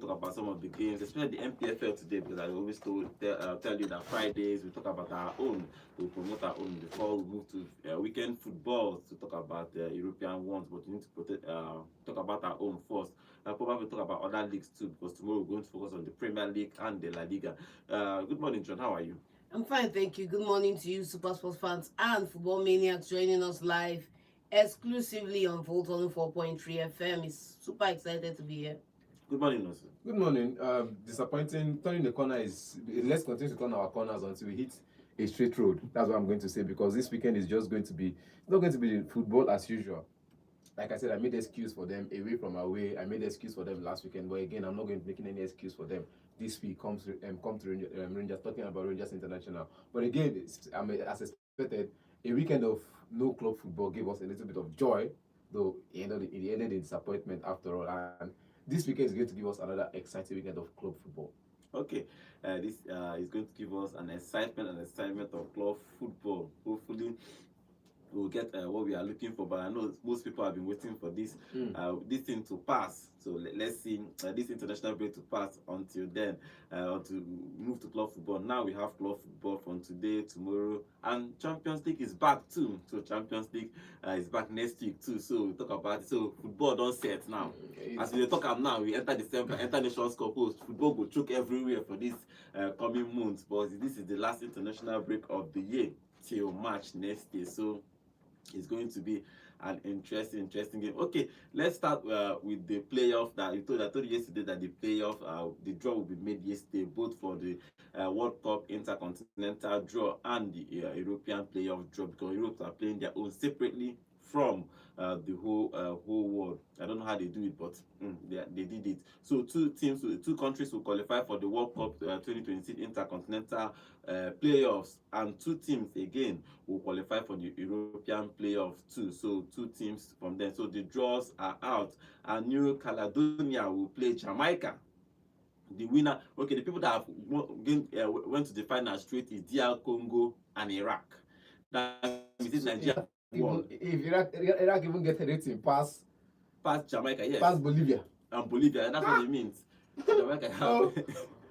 talk about some of the games, especially the Npfl today, because I always tell you that Fridays we talk about our own, we promote our own before we move to weekend football to talk about the European ones, but we need to talk about our own first. I'll probably talk about other leagues too, because tomorrow we're going to focus on the Premier League and the La Liga. Good morning, John. How are you? I'm fine, thank you. Good morning to you, Super Sports fans and football maniacs joining us live exclusively on Volt 4.3 FM. It's super excited to be here. Good morning, also. Good morning. Disappointing. Turning the corner is let's continue to turn our corners until we hit a straight road. That's what I'm going to say because this weekend is just going to be it's not going to be football as usual. Like I said, I made excuse for them away from away. I made excuse for them last weekend, but again, I'm not going to be making any excuse for them this week. Come to Rangers, talking about Rangers International. But again, as expected, a weekend of no club football gave us a little bit of joy, though it ended in disappointment after all. And this weekend is going to give us another exciting weekend of club football. Okay, this is going to give us an excitement of club football. Hopefully, we'll get what we are looking for. But I know most people have been waiting for this thing to pass. So let's see this international break to pass until then, to move to club football. Now we have club football from today, tomorrow, and Champions League is back too. So Champions League is back next week too. So we talk about it. So football don't set now. As we talk about now, we enter December, enter Nations Cup host. Football will choke everywhere for this coming months. But this is the last international break of the year till March next year. So it's going to be an interesting game. Okay, let's start with the playoff that I told you yesterday that the playoff, the draw will be made yesterday, both for the World Cup Intercontinental draw and the European playoff draw, because Europe are playing their own separately from the whole world. I don't know how they do it, but they did it. So two countries will qualify for the World Cup 2026 Intercontinental playoffs, and two teams again will qualify for the European playoffs too. So two teams from there. So the draws are out, and New Caledonia will play Jamaica. The winner, okay, the people that have went to the final straight is DR Congo and Iraq. That means Nigeria. If Iraq even get a rating past Jamaica, yes. Past Bolivia. And Bolivia, that's what it means. Jamaica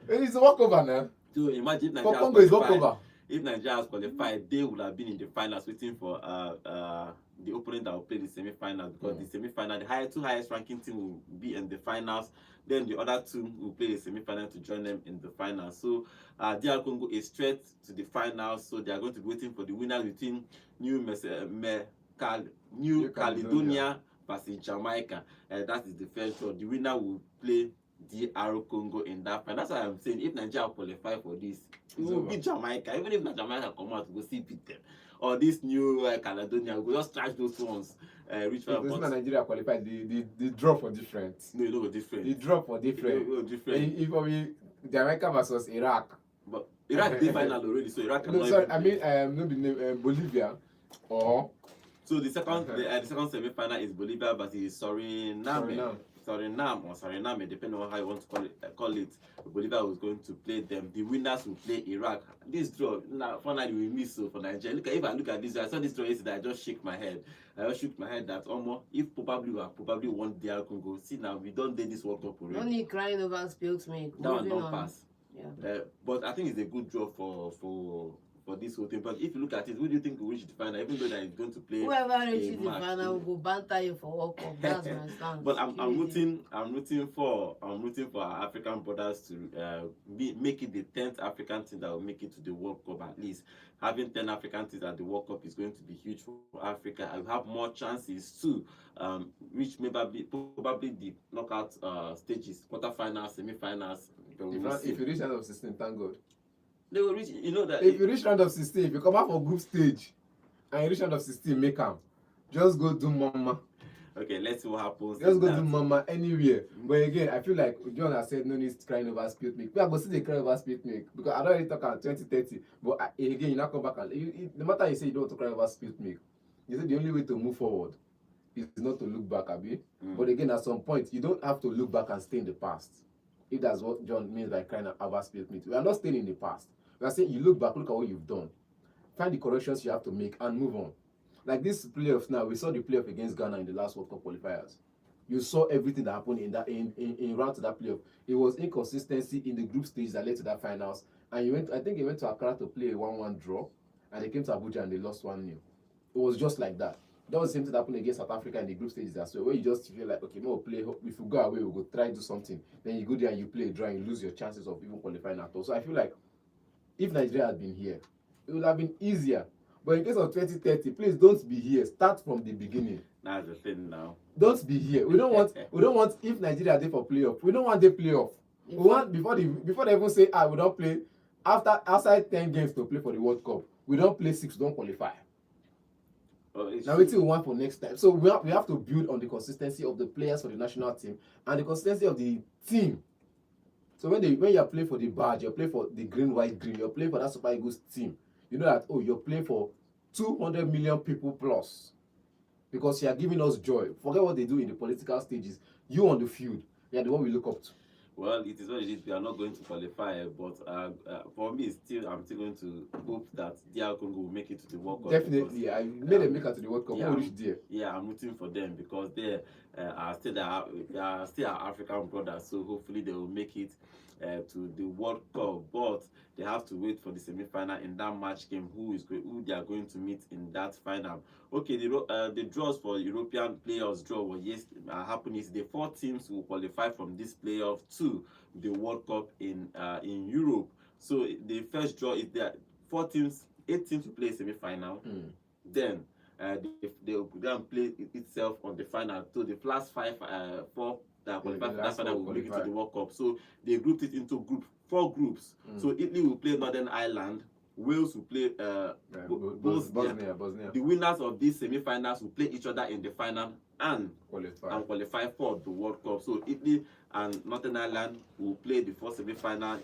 it's a walkover now. So imagine for Congo is walkover. If Nigeria has qualified, they would have been in the finals waiting for the opponent that will play the semi-finals, because the semi-final, the two highest ranking team will be in the finals. Then the other two will play the semi-final to join them in the finals. So DR Congo is straight to the finals. So they are going to be waiting for the winners between New Caledonia versus Jamaica. That is the first draw. The winner will play DR Congo in that final. That's why I'm saying if Nigeria qualify for this, it will beat Jamaica. Even if Jamaica come out, we'll still beat them. Or this New Caledonia, we'll just trash those ones. Reach for Nigeria qualified, the draw for different. No, it will different. The draw for different. If we Jamaica versus Iraq. But Iraq did final already, so Iraq cannot. No, sorry, I mean Bolivia or. So the second semi-final is Bolivia versus Suriname, depending on how you want to call it. Bolivia was going to play them. The winners will play Iraq. This draw, finally we miss so for Nigeria. If I look at this, I saw this draw yesterday, I just shook my head. That if probably won DR Congo. See now, we don't do this World Cup already. No need crying over spilled milk. That one don't pass. Yeah. But I think it's a good draw for this whole thing. But if you look at it, who do you think will reach the final? Even though that is going to play whoever reaches the final will go banter you for World Cup. That's my stance. But I'm rooting for our African brothers to make it the 10th African team that will make it to the World Cup at least. Having 10 African teams at the World Cup is going to be huge for Africa. I will have more chances to reach probably the knockout stages, quarterfinals, semi-finals. If you reach round of 16, thank God. They will reach, that if you reach round of 16, if you come out for group stage and you reach round of 16, make them. Just go do mama. Okay, let's see what happens. Just go do mama anywhere. But again, I feel like John has said no need crying over spilled milk. We are going to see the cry over spilled milk because I don't really talk about 2030. But again, you now come back and no matter you say you don't want to cry over spilled milk, you say the only way to move forward is not to look back, Abi. But again, at some point, you don't have to look back and stay in the past. If that's what John means by crying over spilled milk. We are not staying in the past. We are saying you look back, look at what you've done, find the corrections you have to make, and move on. Like this playoff now, we saw the playoff against Ghana in the last World Cup qualifiers. You saw everything that happened in that in route to that playoff. It was inconsistency in the group stage that led to that finals. And I think he went to Accra to play a 1-1 draw, and they came to Abuja and they lost 1-0. It was just like that. That was the same thing that happened against South Africa in the group stages as well, where you just feel like, okay, we'll play. If you go away, we'll go try to do something. Then you go there and you play a draw, and you lose your chances of even qualifying at all. So I feel like if Nigeria had been here, it would have been easier. But in case of 2030, please don't be here. Start from the beginning. That's the thing now. Don't be here. We don't want if Nigeria are there for playoff. We don't want the playoff. We want before they even say we don't play outside 10 games to play for the World Cup. We don't play 6, we don't qualify. Now we want for next time. So we have to build on the consistency of the players for the national team and the consistency of the team. So when you play for the badge, you play for the green, white, green, you're playing for that Super Eagles team. You know that you're playing for 200 million people plus. Because you are giving us joy. Forget what they do in the political stages. You on the field, you are the one we look up to. Well, it is what it is. We are not going to qualify, but for me, I'm still going to hope that DR Congo will make it to the World Cup. Definitely, I made them make it to the World Cup. Yeah, I'm rooting for them because they are still our African brothers. So hopefully they will make it to the World Cup. But they have to wait for the semi-final in that match game. Who they are going to meet in that final? Okay, the draws for European playoffs draw was happened is the 4 teams will qualify from this playoff to the World Cup in Europe. So the first draw is there 8 teams will play semi-final. Then they will then play itself on the final. So the last 4 that qualify for that final will make it to the World Cup. So they grouped it into 4 groups. So Italy will play Northern Ireland. Wales will play Bosnia. The winners of these semi-finals will play each other in the final and qualify for the World Cup. So Italy and Northern Ireland will play the first semi-final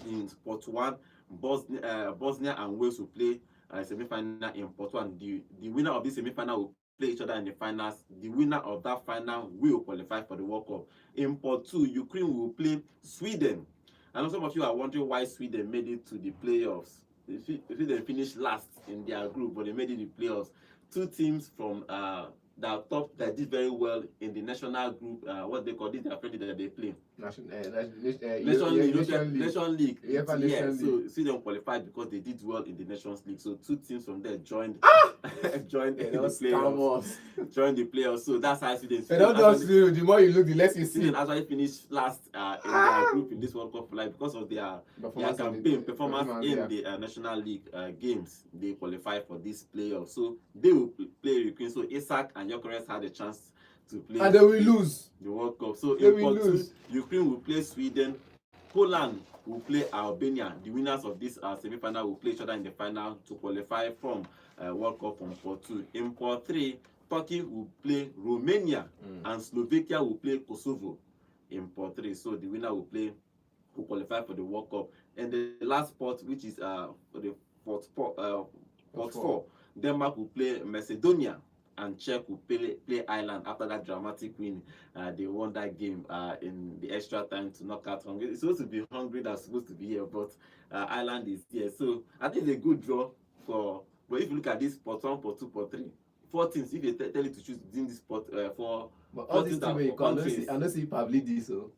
in Sport 1. Bosnia and Wales will play semi-final in Port 1. The winner of this semi-final will play each other in the finals. The winner of that final will qualify for the World Cup. In Port 2, Ukraine will play Sweden. I know some of you are wondering why Sweden made it to the playoffs. Sweden finished last in their group, but they made it to the playoffs. 2 teams from that did very well in the national group. What they call this, their friendly that they play. Nation League. So Sweden qualified because they did well in the Nations League. So 2 teams from there joined the playoffs. So that's how Sweden. The more you look, the less you see. Sweden actually finished last in their group in this World Cup because of their campaign performance in the National League games. They qualified for this playoff. So they will play Ukraine. So Isak and Gyökeres had a chance to play, and they will lose the World Cup. So in Part 2, Ukraine will play Sweden, Poland will play Albania. The winners of this semi-final will play each other in the final to qualify from World Cup from Part 2. In Part 3, Turkey will play Romania and Slovakia will play Kosovo in Part 3. So the winner will qualify for the World Cup. And the last part, which is for the Part 4, Denmark will play Macedonia. And Czech will play Ireland after that dramatic win. They won that game in the extra time to knock out Hungary. It's supposed to be Hungary that's supposed to be here, but Ireland is here. So I think it's a good draw but if you look at this Part 1, Part 2, Part 3, 4 teams, if they tell you to choose within this spot for all these teams, I don't see Pavlidis, so.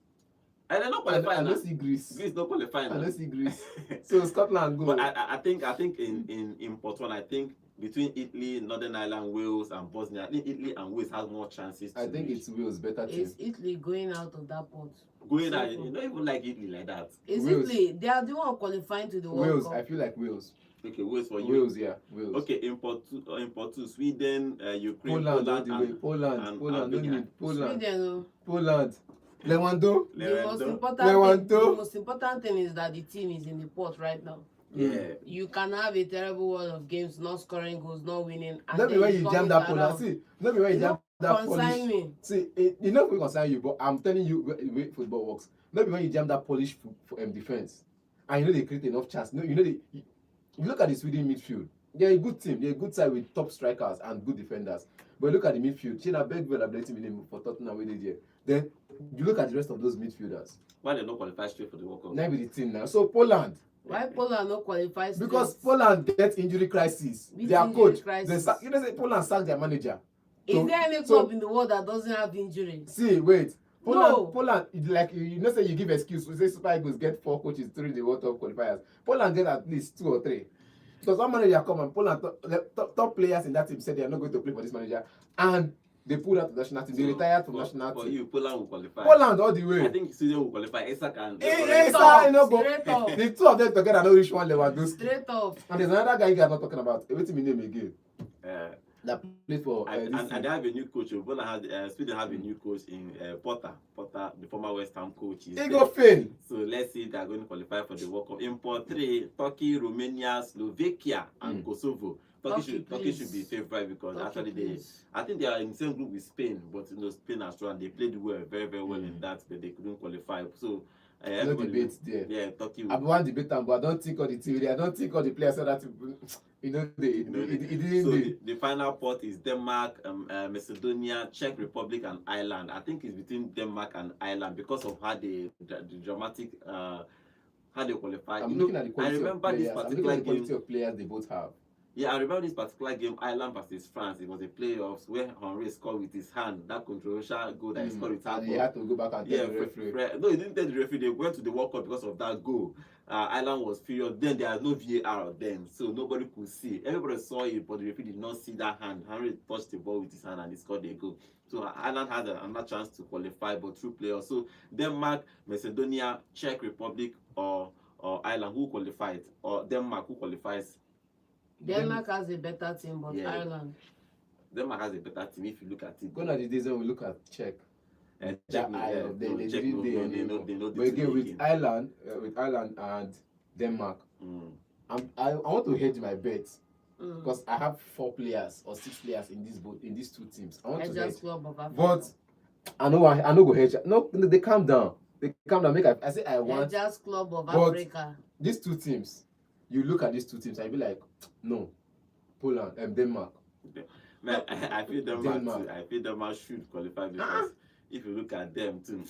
And they're not qualifying. I don't see Greece. Greece not qualifying. I don't see Greece. So Scotland go. But I think in Part 1, I think between Italy, Northern Ireland, Wales, and Bosnia, I think Italy and Wales has more chances. I think it's Wales better team. It's Italy going out of that pot. Going out, you don't even like Italy like that. It's Italy. They are the one qualifying to the World Cup. I feel like Wales. Okay, Wales for you. Wales, yeah, Wales. Okay, in Part 2, Sweden, Ukraine, Poland, Poland. Lewando. The most important thing is that the team is in the pot right now. Yeah. You can have a terrible world of games, not scoring goals, not winning. And not be when you jam that Poland. See, not be when you jam that Polish. See, you know we concern you, but I'm telling you the way football works. Not be when you jam that Polish defense, and you know they create enough chance. You look at the Sweden midfield. They're a good team. They're a good side with top strikers and good defenders. But look at the midfield. China Bergvall have letting me for Tottenham with the Then you look at the rest of those midfielders. Why they not qualify straight for the World Cup? Now with the team now. So Poland. Why Poland not qualifies? Because Poland gets injury crisis. Their coach, say Poland sacked their manager. Is there any club in the world that doesn't have injury? See, wait. No. Poland, like you know, say you give excuse. We say Super Eagles get 4 coaches during the World Cup qualifiers. Poland get at least 2 or 3. Because one manager come and Poland top players in that team said they are not going to play for this manager, and they pulled out the national team. They retired from national team. For you, Poland will qualify. Poland all the way. I think Sweden will qualify. Isak and Straight up. The 2 of them together know which one they were those. Straight up. And there's another guy you guys not talking about. Everything we name again. That played for and they have a new coach. Sweden have a new coach in Potter, the former West Ham coach. He go fail. So let's see if they are going to qualify for the World Cup. In pot 3, Turkey, Romania, Slovakia, and Kosovo. Turkey should be favourite because I think they are in the same group with Spain, but Spain as well, and they played very well in that, but they couldn't qualify. So no debate there. Yeah, Turkey. I want debate them, but I don't think all the theory. I don't think all the players said that. The final pot is Denmark, Macedonia, Czech Republic, and Ireland. I think it's between Denmark and Ireland because of how the dramatic how they qualify. I'm looking at the quality of players they both have. Yeah, I remember this particular game, Ireland versus France. It was a playoffs where Henry scored with his hand, that controversial goal that he scored with his hand. And he had to go back and tell the referee. No, he didn't tell the referee. They went to the World Cup because of that goal. Ireland was furious. Then there was no VAR then, so nobody could see. Everybody saw it, but the referee did not see that hand. Henry touched the ball with his hand and he scored a goal. So Ireland had another chance to qualify, but through playoffs. So Denmark, Macedonia, Czech Republic, or Ireland, who qualified? Or Denmark, who qualifies? Denmark has a better team, but Ireland. Denmark has a better team if you look at it. Gone are the days when we look at Czech. They know. But again, with Ireland and Denmark, I want to hedge my bet because I have 4 players or 6 players in these 2 teams. I want to hedge. Club of Africa. But I know go hedge. No, they calm down. I say I want. Hedges Club of Africa. These 2 teams. You look at these 2 teams and you be like, no, Poland and Denmark. Man, I feel Denmark. I feel Denmark should qualify because if you look at them too,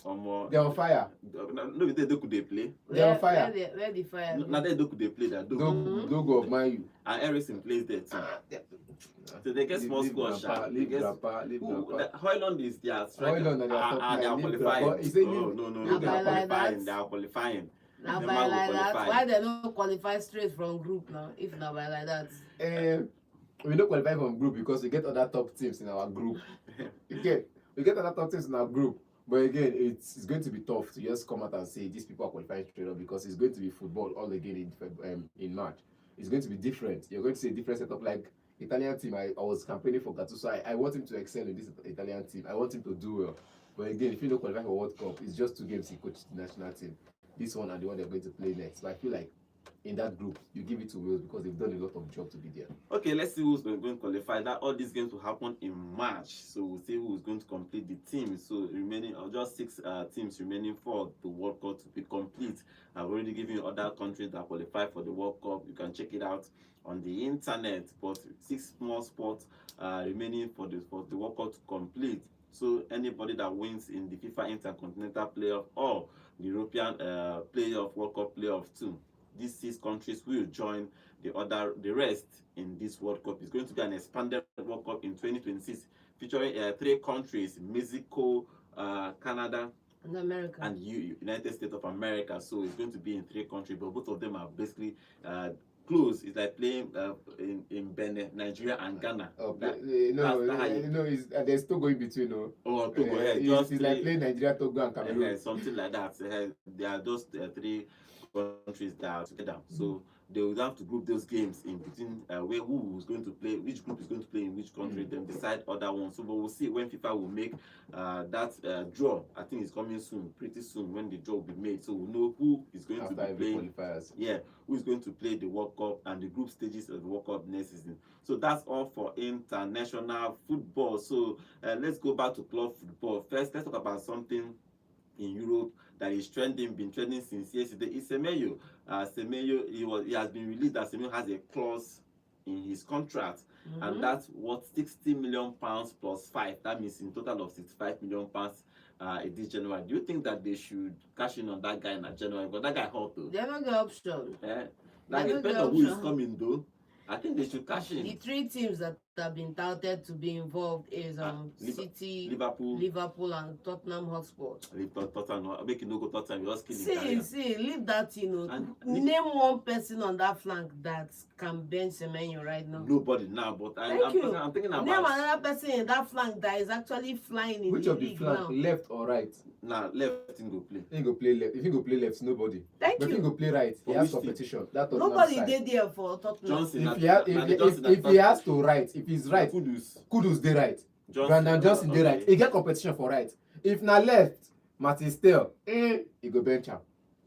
they're on fire. No, they could they play. They're on fire. Where the fire? Now they could they play that Logo of Man U. And Ericsson plays there too. So they get small scores. Højlund is their striker. They are qualifying. No, they are qualifying. Now by like that, why they don't qualify straight from group now? If not by like that, we don't qualify from group because we get other top teams in our group. We get other top teams in our group, but again, it's going to be tough to just come out and say these people are qualifying straight up because it's going to be football all again in March. It's going to be different. You're going to see a different setup. Like Italian team, I was campaigning for Gattuso. I want him to excel in this Italian team. I want him to do well. But again, if you don't qualify for World Cup, it's just 2 games he coached the national team. This one and the one they're going to play next. But I feel like in that group, you give it to Wales because they've done a lot of job to be there. Okay, let's see who's going to qualify. That all these games will happen in March, so we'll see who's going to complete the team. So remaining, just 6 teams remaining for the World Cup to be complete. I've already given you other countries that qualify for the World Cup. You can check it out on the internet. But 6 more spots remaining for the World Cup to complete. So anybody that wins in the FIFA Intercontinental Playoff or the European Playoff, World Cup Playoff too, these 6 countries will join the rest in this World Cup. It's going to be an expanded World Cup in 2026, featuring 3 countries: Mexico, Canada, and America, and United States of America. So it's going to be in 3 countries, but both of them are basically close. It's like playing in Benin, Nigeria, and Ghana. They're still going between. Togo. It's like playing Nigeria, Togo, and Cameroon. Something like that. They are just 3 countries that are together. So they will have to group those games in between who is going to play, which group is going to play in which country, then decide other ones. So but we'll see when FIFA will make that draw. I think it's coming soon, pretty soon, when the draw will be made. So we'll know who is going to be playing. Yeah, who is going to play the World Cup and the group stages of the World Cup next season. So that's all for international football. So let's go back to club football. First, let's talk about something in Europe that is been trending since yesterday. It's Semenyo. Semenyo, he has been released that Semenyo has a clause in his contract, and that's what £60 million plus 5. That means in total of £65 million this January. Do you think that they should cash in on that guy in January? Because that guy hot though. They're not the option. Like depending on who is coming though. I think they should cash in. The 3 teams that that have been touted to be involved is City, Liverpool, and Tottenham Hotspur. Tottenham, make it no go Tottenham, you just kill See, leave that, name one person on that flank that can bench Semenyo right now. Nobody now, but I'm thinking about... Name another person in that flank that is actually flying in which the of the league flank, now. left or right? Nah, left in go play. He go play left. If he go play left, nobody. Thank but you. if he go play right, he has competition. That nobody did there for Tottenham. Johnson, if he has to right, if he's right, Kudus dey right. Brandon Johnson dey right. He get competition for right. If na left, Martin Stell, he go bench am.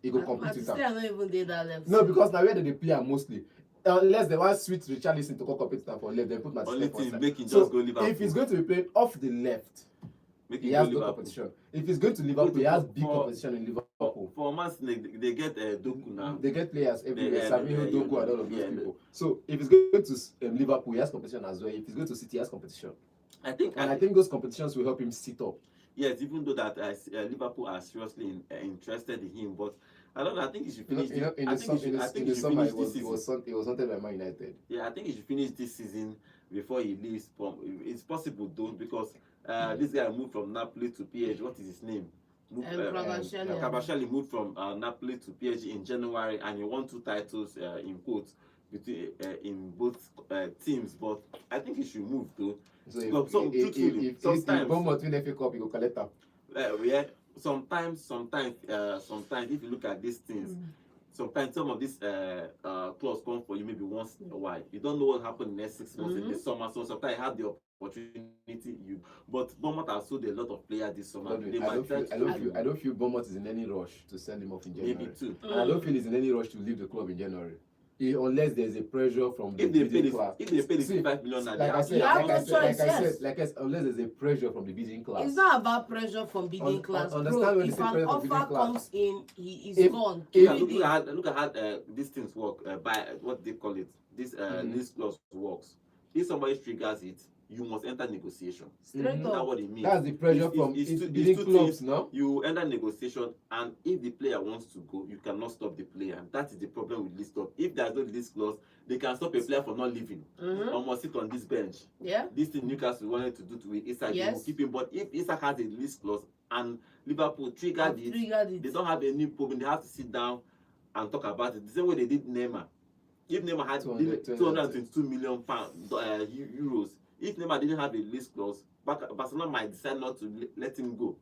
He go compete with am. Martin Stell not even did that left. No, because now where they play am mostly. Unless they want switch Richarlison to compete with am for left, then put Martin Stell for side. So if he's going to be playing off the left, he has no competition. If he's going to Liverpool, he has big competition in Liverpool. For Man City, they get Doku now. They get players everywhere. Savinho, Doku, and all of those people. So if he's going to Liverpool, he has competition as well. If he's going to City, he has competition. I think those competitions will help him sit up. Yes, even though that Liverpool are seriously interested in him, but I don't know. I think he should finish. In the summer, he was wanted by Man United. Yeah, I think he should finish this season before he leaves. It's possible, though, because this guy moved from Napoli to PSG. What is his name? Kvaratskhelia moved from Napoli to PSG in January, and he won 2 titles in quotes between in both teams. But I think he should move, though. So if Bournemouth win FA Cup, he go collect am. Yeah. Sometimes if you look at these things, sometimes some of these clause come for you maybe once in a while. You don't know what happened in the next 6 months in the summer, so sometimes you have the opportunity. But Bournemouth has sold a lot of players this summer. I don't feel Bournemouth is in any rush to send him off in January. Maybe too. And I don't feel he's in any rush to leave the club in January. Unless there's a pressure from the bidding class. If they pay the 5 million, unless there's a pressure from the bidding class. It's not about pressure from bidding class. Bro, if an offer comes in, he is gone. Look at how these things work. By what they call it, this list clause works. If somebody triggers it, you must enter negotiation. Straight up. That's what it means. That's the pressure from bidding clubs, no? You enter negotiation, and if the player wants to go, you cannot stop the player. And that is the problem with list clause. If there's no list clause, they can stop a player from not leaving or must sit on this bench. Yeah. This thing Newcastle wanted to do to Isak, they will keep him. But if Isak has a list clause and Liverpool triggered it, they don't have any problem. They have to sit down and talk about it. The same way they did Neymar. If Neymar had 222 million euros, if Neymar didn't have a list clause, Barcelona might decide not to let him go.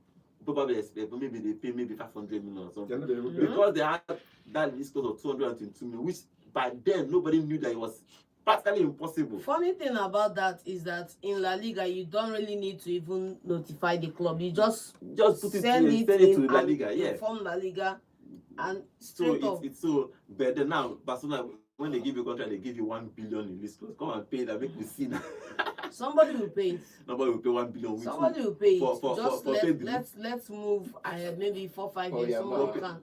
Probably expect maybe they pay maybe 500 million or something. Because they had that list clause of 222 million, which by then nobody knew that it was practically impossible. Funny thing about that is that in La Liga you don't really need to even notify the club. You just put send it to La Liga, inform La Liga, and straight up. It's so better now. Barcelona, when they give you a contract, they give you 1 billion in list clause. Come and pay that, make me see now. Somebody will pay it. Nobody will pay 1 billion. Somebody will pay it. Let's move ahead, maybe 4-5 years.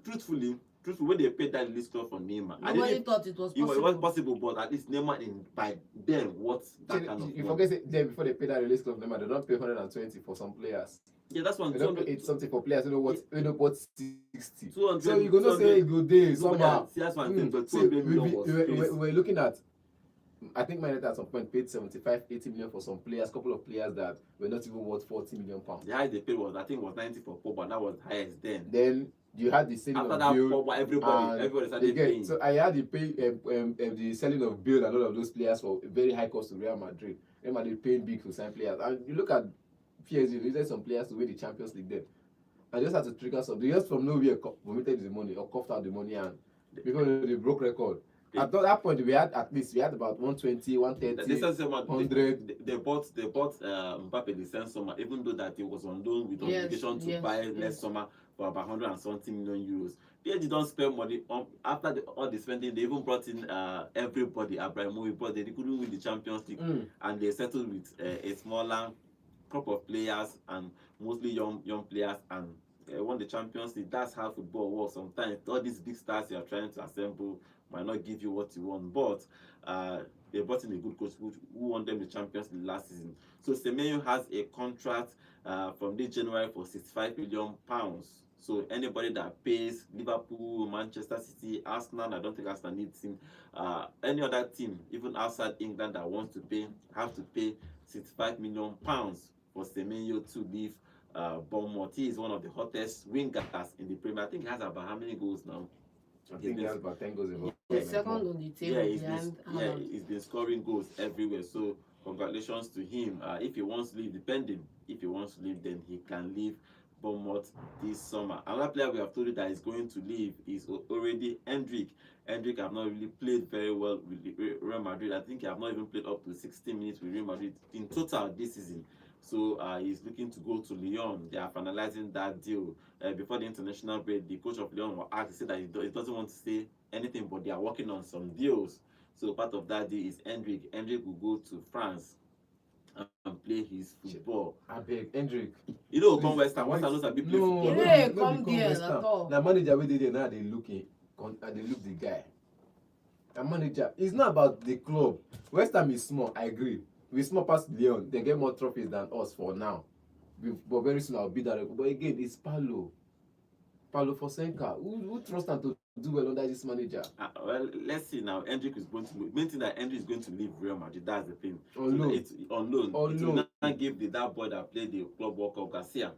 Truthfully, when they paid that list clause for Neymar, nobody thought it was possible. It was possible, but at least Neymar by then what that kind of. You forget then before they paid that release clause, Neymar, they don't pay 120 for some players. Yeah, that's one. They don't pay something for players. You know what 60. 200. So you gonna say it go day somehow. That's one thing. But 200 million was crazy. We're looking at. I think Man United at some point paid 75-80 million for some players, couple of players that were not even worth 40 million pounds. The highest they paid was, I think, was 90 for Pogba. That was the highest then. Then you had the selling after of that Bill, Pogba, everybody started paying. So I had the selling of Bill and all of those players for a very high cost to Real Madrid. Real Madrid paying big to sign players. And you look at PSG, they needed some players to win the Champions League then. I just had to trigger some. They just from nowhere vomited the money or coughed out the money, and people they broke record. At that point, we had about 120, 130, 100. They bought Mbappe the same summer, even though that he was on loan with obligation to buy next summer for about 170 million euros. PSG don't spend money after all the spending. They even brought in everybody. Abramovich, but they couldn't win the Champions League, and they settled with a smaller group of players and mostly young players, and won the Champions League. That's how football works. Sometimes all these big stars you are trying to assemble might not give you what you want, but they brought in a good coach who won them the Champions League last season. So Semenyo has a contract from this January for £65 million. So anybody that pays Liverpool, Manchester City, Arsenal, I don't think Arsenal needs him. Any other team, even outside England, that wants to pay, have to pay £65 million for Semenyo to leave Bournemouth. He is one of the hottest wingers in the Premier. I think he has about how many goals now? I think he has about 10 goals involved. The second on the table behind Haaland. He's been scoring goals everywhere. So congratulations to him. If he wants to leave, depending, if he wants to leave, then he can leave Bournemouth this summer. Another player we have told you that is going to leave is already Hendrick. Hendrick have not really played very well with Real Madrid. I think he have not even played up to 60 minutes with Real Madrid in total this season. So he's looking to go to Lyon. They are finalizing that deal. Before the international break, the coach of Lyon was asked, he said that he doesn't want to say anything, but they are working on some deals. So part of that deal is Hendrick. Hendrick will go to France and play his football. I beg, Hendrick. You know, come West Ham. West Ham knows a big play football. Yeah, come there at all. The manager wey dey there now, they looking, they look the guy. The manager, it's not about the club. West Ham is small, I agree. We small past Lyon, they get more trophies than us for now. But very soon I'll be that record. But again, it's Paulo Fonseca. Who trusts him to do well under this manager? Well, let's see now. Hendrick is going to move. Main thing that Hendrick is going to leave Real Madrid. That's the thing. On loan. It's on loan. It will not give that boy that played the Club World Cup, Garcia,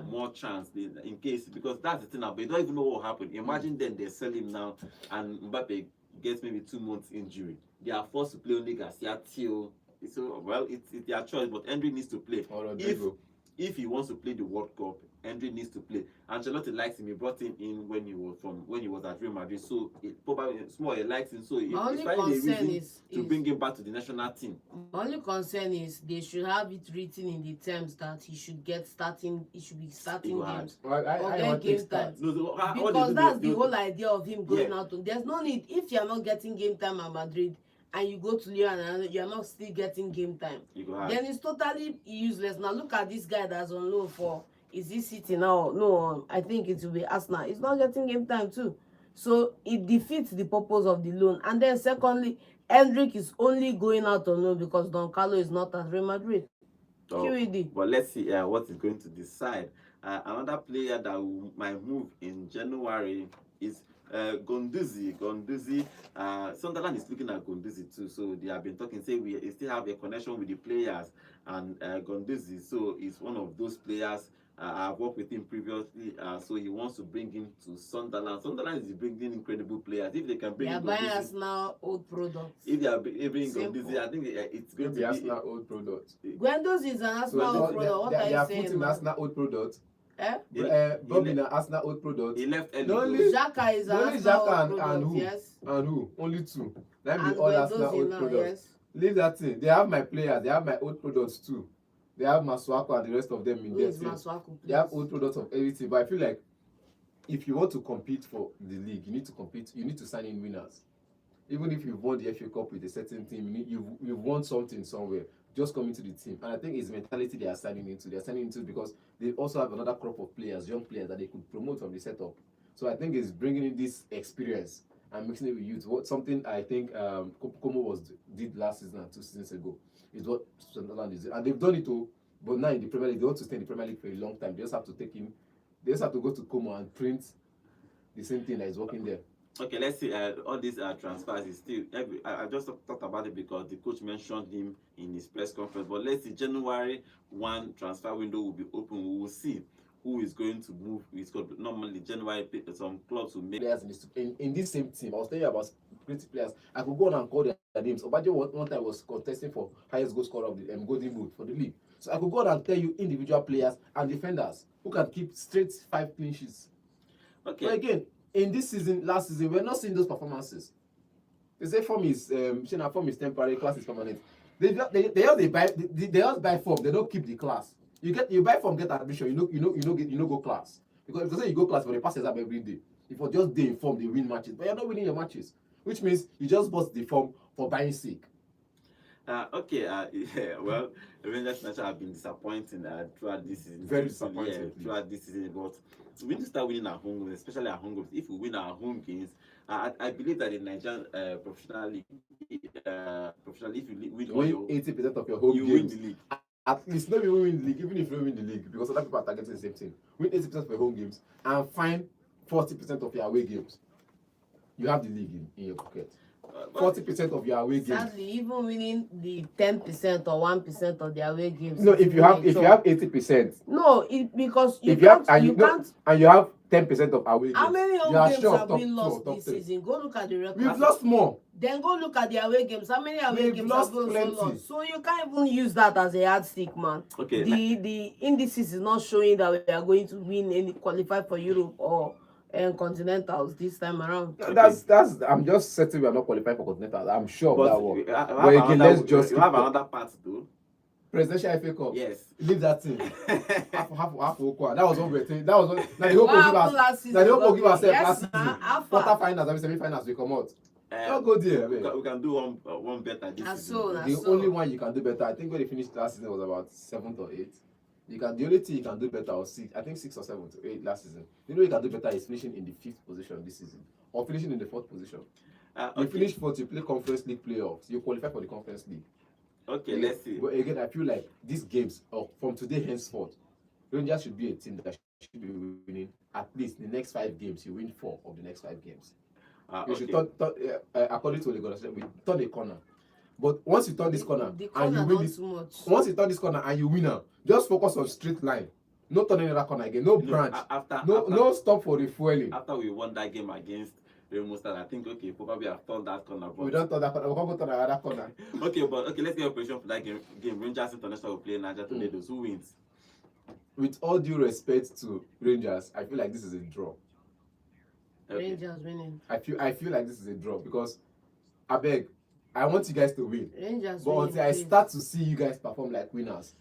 more chance in case, because that's the thing now. But you don't even know what happened. Imagine then they sell him now and Mbappe gets maybe 2 months injury. They are forced to play only Garcia till. So well, it's their choice, but Hendrick needs to play. If he wants to play the World Cup, Hendrick needs to play. Ancelotti likes him. He brought him in when he was at Real Madrid. So it probably small. He likes him. So it's finding a reason to bring him back to the national team. My only concern is they should have it written in the terms that he should get starting. He should be starting games or get game time. Because that's the whole idea of him going out. There's no need if you are not getting game time at Madrid. And you go to Lyon and you're not still getting game time, then it's totally useless. Now look at this guy that's on loan for, is he City now? No, I think it will be Arsenal. He's not getting game time too. So it defeats the purpose of the loan. And then secondly, Hendrick is only going out on loan because Don Carlo is not at Real Madrid. QED. But let's see what is going to decide. Another player that might move in January is Gonduzi. Sunderland is looking at Gonduzi too, so they have been talking, say we still have a connection with the players, and Gonduzi, so he's one of those players. I've worked with him previously, so he wants to bring him to Sunderland. Sunderland is bringing incredible players. If they can bring him, buying Arsenal old products. If they are bringing Gonduzi, I think it's going to be Arsenal old products. Gonduzi is an Arsenal old product. What are you saying? They are putting Arsenal old products. Bobby na Arsenal old product. He left early. Only Xhaka is an Arsenal old product. And who? Yes. And who? Only two. That be all Arsenal old products. Yes. Leave that thing. They have my players. They have my old products too. They have Masuaku and the rest of them in their team. They have old products of everything. But I feel like if you want to compete for the league, you need to compete. You need to sign in winners. Even if you've won the FA Cup with a certain team, you've won something somewhere. Just coming to the team, and I think it's mentality they are signing into. They are signing into because they also have another crop of players, young players that they could promote from the setup. So I think it's bringing in this experience and mixing it with youth. Something I think Como did last season and 2 seasons ago is what Sunderland is, and they've done it too. But now in the Premier League, they want to stay in the Premier League for a long time. They just have to take him. They just have to go to Como and print the same thing that is working there. Okay, let's see. All these transfers is still. I just talked about it because the coach mentioned him in his press conference. But let's see, January 1 transfer window will be open. We will see who is going to move. It's called normally January. Some clubs will make players in this same team. I was telling you about great players. I could go on and call their names. Obadio one time was contesting for highest goal scorer of the Golden Boot for the league. So I could go on and tell you individual players and defenders who can keep straight 5 clean sheets. Okay. But again, in this season, last season, we're not seeing those performances. They say form is form is temporary, class is permanent. They just buy form. They don't keep the class. You buy form, get admission. You know go class, because if they say you go class for the past exam every day, if you just day in form, they win matches, but you're not winning your matches, which means you just bought the form for buying sake. Well, Rangers National have been disappointing throughout this season. Very disappointing. Throughout this season, but we need to start winning our home games, especially our home games. If we win our home games, I believe that in Nigerian professional league, if you win 80% of your home games, win the league. At least not even win the league, even if you don't win the league, because other people are targeting the same thing. Win 80% of your home games and find 40% of your away games. You have the league in your pocket. 40% of your away games. Sadly, even winning the 10% or 1% of the away games. No, if you have 80%. No, because you can't. And you have 10% of away games. How many home games have we lost this season? Go look at the record. We've lost more. Then go look at the away games. How many away games have we also lost? So you can't even use that as a yardstick, man. Okay. The indices is not showing that we are going to win any qualify for Europe or continentals this time around. That's I'm just certain we are not qualified for continentals. I'm sure of that one. But again, let's just have another part though. Presidential FA Cup. Yes. Leave that thing. half Okwa. That was what we were saying. That was what. Now the hope will give us. Now the hope will give ourselves last season. Quarterfinals and semi-finals we come out. Don't go there. We can do one better this season. The only one you can do better, I think when they finished last season was about 7th or 8th. The only thing you can do better was 6. I think 6 or 7 to 8 last season. The only way you can do better is finishing in the 5th position this season, or finishing in the 4th position. Okay. You finish 4th, you play Conference League playoffs. You qualify for the Conference League. Okay, let's see. But again, I feel like these games, from today henceforth, Rangers should be a team that should be winning at least the next 5 games. You win 4 of the next 5 games. You should according to the we turn a corner. But once you turn this corner and you win this, once you turn this corner and you win now, just focus on straight line. No turning another corner again. No branch. No stop for refueling. After we won that game against Remo Stars, I think probably have turned that corner. We don't turn that corner. We can't go turn another corner. Okay, let's get a prediction for that game. Rangers International will play Niger Tornadoes. Who wins? With all due respect to Rangers, I feel like this is a draw. Okay. Rangers winning. I feel like this is a draw because I want you guys to win. Rangers but winning, until I start to see you guys perform like winners,